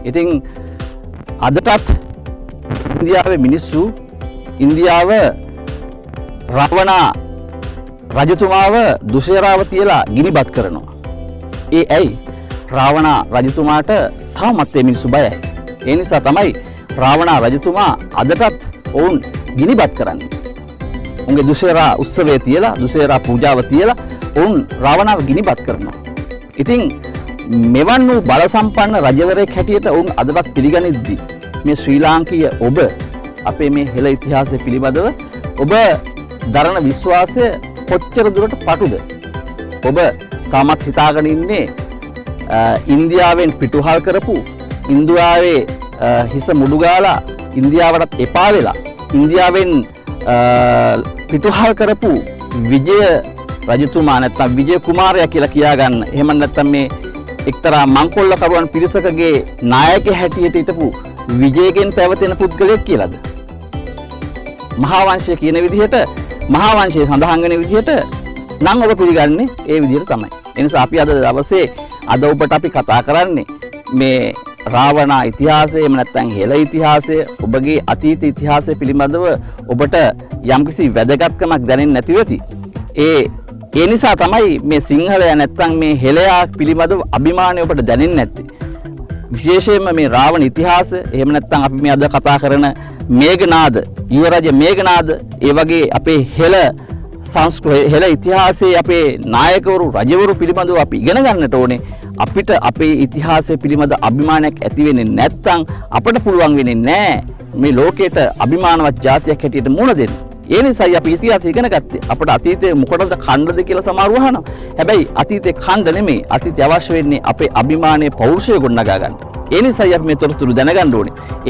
ඉතින් අදටත් ඉන්දියාවේ මිනිස්සු ඉන්දියාව රාවණ රජතුමාව දුෂේරාව තියලා ගිනිබත් කරනවා. ඒ ඇයි? රාවණ රජතුමාට තාමත් මේ මිනිස්සු බයයි. ඒ නිසා තමයි රාවණ රජතුමා අදටත් ඔවුන් ගිනිබත් කරන්නේ. උන්ගේ දුෂේරා උත්සවයේ තියලා දුෂේරා පූජාව තියලා ඔවුන් රාවණව ගිනිබත් කරනවා. ඉතින් මෙවන් වූ බල සම්පන්න රජවරයෙක් හැටියට ඔවුන් අදටත් පිළිගනිද්දී මේ ශ්‍රී ලාංකීය ඔබ අපේ මේ හෙළ ඉතිහාසය පිළිබඳව ඔබ දරන විශ්වාසය කොච්චර දුරට පටුද? ඔබ තාමත් හිතාගෙන ඉන්නේ ඉන්දියාවෙන් පිටුහල් කරපු ඉන්දුආවේ හිස මුඩු ගාලා ඉන්දියාවටත් එපා වෙලා ඉන්දියාවෙන් පිටුහල් කරපු විජය රජතුමා නැත්නම් විජය කුමාරයා කියලා කියාගන්න. එහෙම නැත්නම් මේ එක්තරා මංකොල්ලකරුවන් පිරිසකගේ නායකයෙක් හැටියට හිටපු විජයගෙන් පැවතෙන පුද්ගලයෙක් කියලාද? මහා වංශය කියන විදිහට මහා වංශයේ සඳහන් වෙන විදිහට නම් ඔබ පිළිගන්නේ ඒ විදිහට තමයි. ඒ නිසා අපි අද දවසේ අද ඔබට අපි කතා කරන්නේ මේ රාවණ ඉතිහාසය එහෙම නැත්නම් හෙළ ඉතිහාසය ඔබගේ අතීත ඉතිහාසය පිළිබඳව ඔබට යම්කිසි වැදගත්කමක් දැනෙන්නේ නැති වෙති. ඒ නිසා තමයි මේ සිංහලයා නැත්නම් මේ හෙළයා පිළිබඳව අභිමානය ඔබට දැනෙන්නේ නැත්තේ. විශේෂයෙන්ම මේ රාවණ ඉතිහාසය එහෙම නැත්නම් අපි මේ අද කතා කරන මේඝනාද ඊවරජ මේඝනාද ඒ වගේ අපේ හෙළ සංස්කෘතිය හෙළ ඉතිහාසයේ අපේ නායකවරු රජවරු පිළිබඳව අපි ඉගෙන ගන්නට ඕනේ. අපිට අපේ ඉතිහාසය පිළිබඳ අභිමානයක් ඇති වෙන්නේ නැත්නම් අපට පුළුවන් වෙන්නේ නැහැ මේ ලෝකයට අභිමානවත් ජාතියක් හැටියට මුණ දෙන්න. ඒ නිසායි අපි ඉතිහාසය ඉගෙන ගත්තේ. අපට අතීතයේ මොකටද ඛණ්ඩද කියලා සමහරව අහනවා. හැබැයි අතීතේ ඛණ්ඩ නෙමෙයි. අතීතය අවශ්‍ය වෙන්නේ අපේ අභිමානයේ පෞරුෂය ගොඩනගා ගන්න. ඒ නිසායි අපි මේ තොරතුරු දැනගන්න ඕනේ.